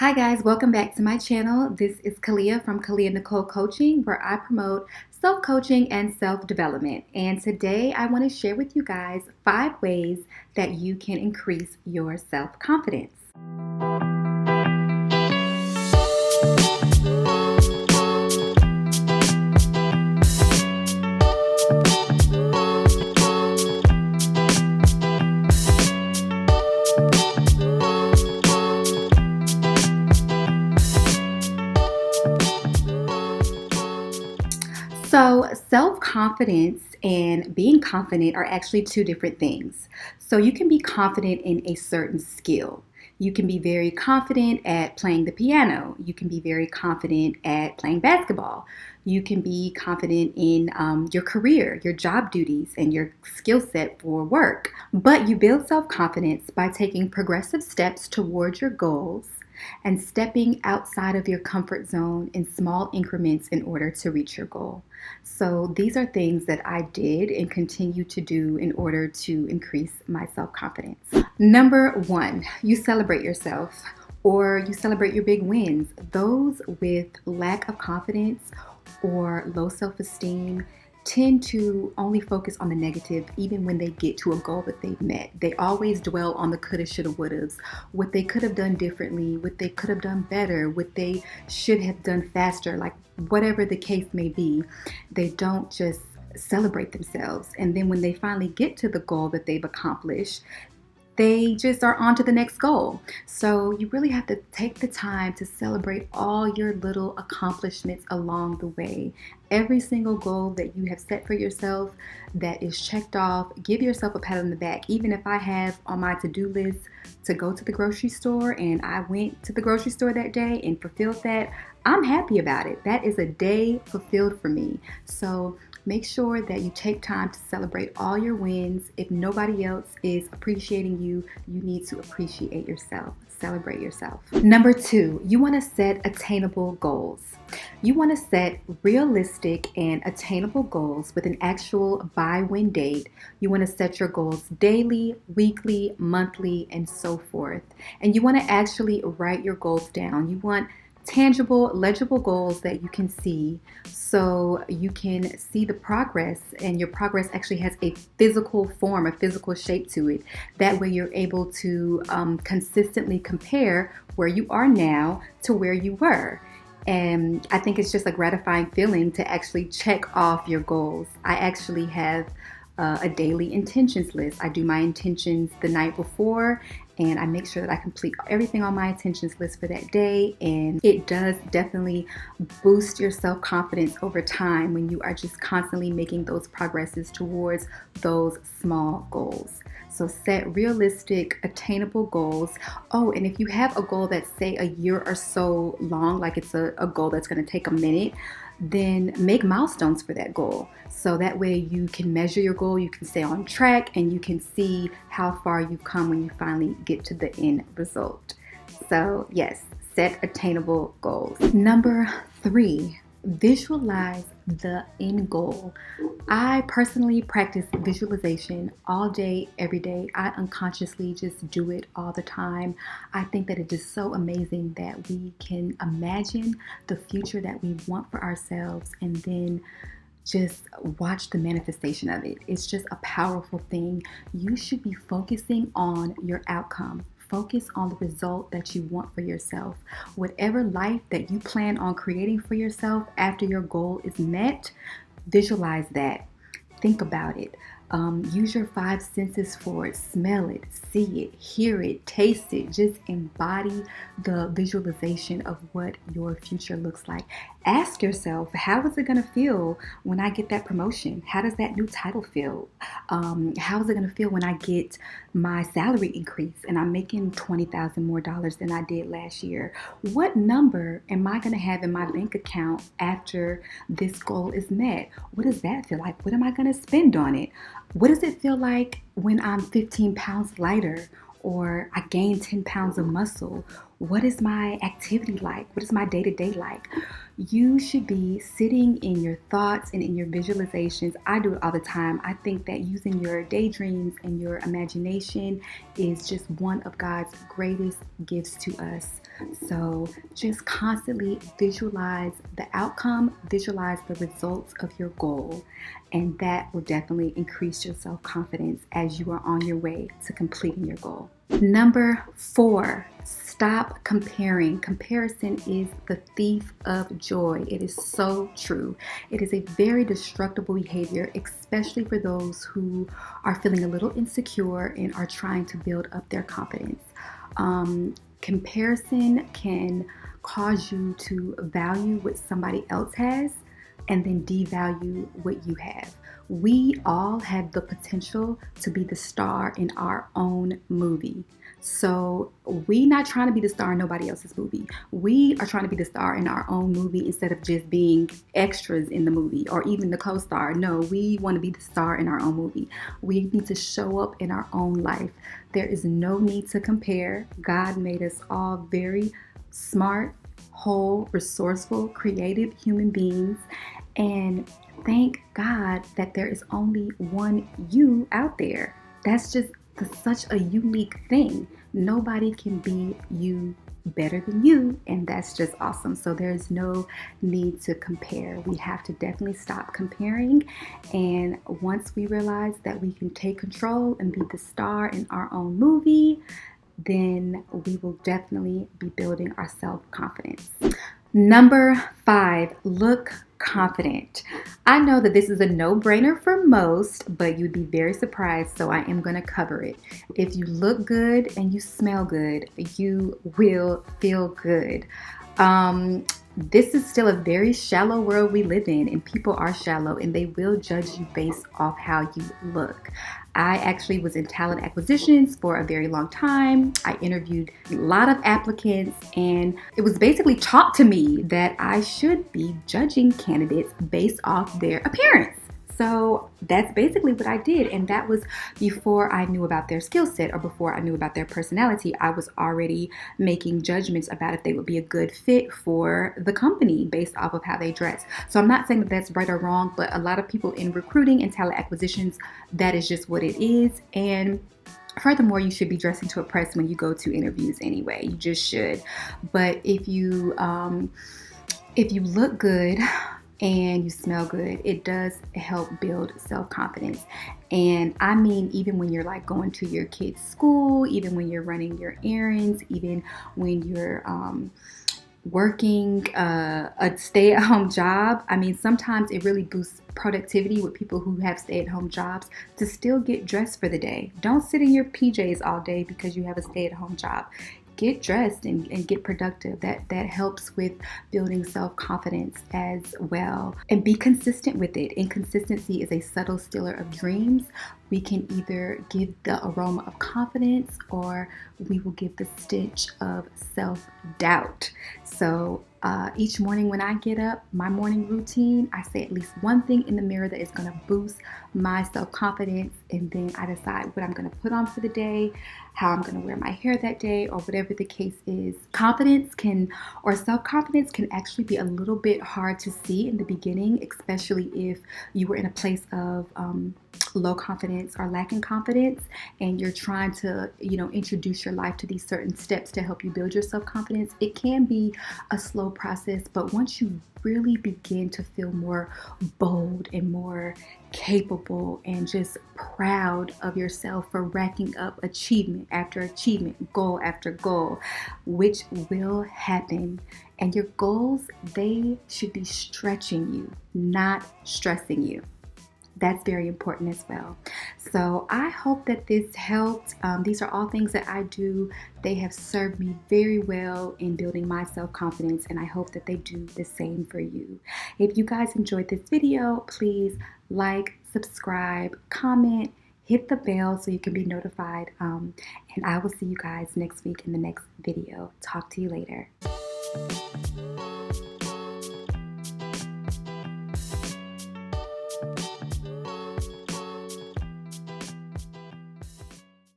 Hi guys, welcome back to my channel. This is Kaleah from Kaleah Nicole Coaching, where I promote self-coaching and self-development. And today I want to share with you guys 5 ways that you can increase your self-confidence. So, self-confidence and being confident are actually two different things. So, you can be confident in a certain skill. You can be very confident at playing the piano. You can be very confident at playing basketball. You can be confident in your career, your job duties, and your skill set for work. But you build self confidence by taking progressive steps towards your goals and stepping outside of your comfort zone in small increments in order to reach your goal. So these are things that I did and continue to do in order to increase my self-confidence. Number 1, you celebrate yourself or you celebrate your big wins. Those with lack of confidence or low self-esteem tend to only focus on the negative even when they get to a goal that they've met. They always dwell on the coulda, shoulda, wouldas, what they could have done differently, what they could have done better, what they should have done faster, like whatever the case may be. They don't just celebrate themselves. And then when they finally get to the goal that they've accomplished, they just are on to the next goal. So you really have to take the time to celebrate all your little accomplishments along the way. Every single goal that you have set for yourself that is checked off, give yourself a pat on the back. Even if I have on my to-do list to go to the grocery store and I went to the grocery store that day and fulfilled that, I'm happy about it. That is a day fulfilled for me. So make sure that you take time to celebrate all your wins. If nobody else is appreciating you, you need to appreciate yourself. Celebrate yourself. Number 2, you want to set attainable goals. You want to set realistic and attainable goals with an actual by-when date. You want to set your goals daily, weekly, monthly, and so forth. And you want to actually write your goals down. You want tangible, legible goals that you can see so you can see the progress, and your progress actually has a physical form, a physical shape to it. That way you're able to consistently compare where you are now to where you were. And I think it's just a gratifying feeling to actually check off your goals. I actually have a daily intentions list. I do my intentions the night before, and I make sure that I complete everything on my intentions list for that day. And it does definitely boost your self-confidence over time when you are just constantly making those progresses towards those small goals. So set realistic, attainable goals. Oh, and if you have a goal that's, say, a year or so long, like it's a goal that's going to take a minute, then make milestones for that goal. So that way you can measure your goal, you can stay on track, and you can see how far you've come when you finally get to the end result. So yes, set attainable goals. Number 3, visualize the end goal. I personally practice visualization all day, every day. I unconsciously just do it all the time. I think that it is so amazing that we can imagine the future that we want for ourselves and then just watch the manifestation of it. It's just a powerful thing. You should be focusing on your outcome. Focus on the result that you want for yourself. Whatever life that you plan on creating for yourself after your goal is met, visualize that. Think about it. Use your 5 senses for it. Smell it, see it, hear it, taste it. Just embody the visualization of what your future looks like. Ask yourself, how is it going to feel when I get that promotion? How does that new title feel? How is it going to feel when I get my salary increase and I'm making $20,000 more than I did last year? What number am I going to have in my bank account after this goal is met? What does that feel like? What am I going to spend on it? What does it feel like when I'm 15 pounds lighter or I gain 10 pounds of muscle? What is my activity like? What is my day-to-day like? You should be sitting in your thoughts and in your visualizations. I do it all the time. I think that using your daydreams and your imagination is just one of God's greatest gifts to us. So just constantly visualize the outcome, visualize the results of your goal, and that will definitely increase your self-confidence as you are on your way to completing your goal. Number 4, stop comparing. Comparison is the thief of joy. It is so true. It is a very destructible behavior, especially for those who are feeling a little insecure and are trying to build up their confidence. Comparison can cause you to value what somebody else has and then devalue what you have. We all have the potential to be the star in our own movie. So we're not trying to be the star in nobody else's movie. We are trying to be the star in our own movie instead of just being extras in the movie or even the co-star. No, we want to be the star in our own movie. We need to show up in our own life. There is no need to compare. God made us all very smart, whole, resourceful, creative human beings. And thank God that there is only one you out there. That's just such a unique thing. Nobody can be you better than you, and that's just awesome. So there's no need to compare. We have to definitely stop comparing, and once we realize that we can take control and be the star in our own movie, then we will definitely be building our self-confidence. Number 5, look confident. I know that this is a no-brainer for most, but you'd be very surprised, so I am going to cover it. If you look good and you smell good, you will feel good. This is still a very shallow world we live in, and people are shallow and they will judge you based off how you look. I actually was in talent acquisitions for a very long time. I interviewed a lot of applicants, and it was basically taught to me that I should be judging candidates based off their appearance. So that's basically what I did, and that was before I knew about their skill set or before I knew about their personality. I was already making judgments about if they would be a good fit for the company based off of how they dress. So I'm not saying that that's right or wrong, but a lot of people in recruiting and talent acquisitions, that is just what it is. And furthermore, you should be dressing to impress when you go to interviews anyway. You just should. But if you look good and you smell good, it does help build self-confidence. And I mean, even when you're like going to your kids' school, even when you're running your errands, even when you're working a stay-at-home job. I mean, sometimes it really boosts productivity with people who have stay-at-home jobs to still get dressed for the day. Don't sit in your PJs all day because you have a stay-at-home job. Get dressed and get productive. That helps with building self-confidence as well. And be consistent with it. Inconsistency is a subtle stealer of dreams. We can either give the aroma of confidence or we will give the stench of self-doubt. So each morning when I get up, my morning routine, I say at least one thing in the mirror that is going to boost my self-confidence, and then I decide what I'm going to put on for the day, how I'm going to wear my hair that day, or whatever the case is. Self-confidence can actually be a little bit hard to see in the beginning, especially if you were in a place of low confidence or lacking confidence, and you're trying to, introduce your life to these certain steps to help you build your self-confidence. It can be a slow process, but once you really begin to feel more bold and more capable and just proud of yourself for racking up achievement after achievement, goal after goal, which will happen. And your goals, they should be stretching you, not stressing you. That's very important as well. So I hope that this helped. These are all things that I do. They have served me very well in building my self-confidence, and I hope that they do the same for you. If you guys enjoyed this video, please like, subscribe, comment, hit the bell so you can be notified. And I will see you guys next week in the next video. Talk to you later.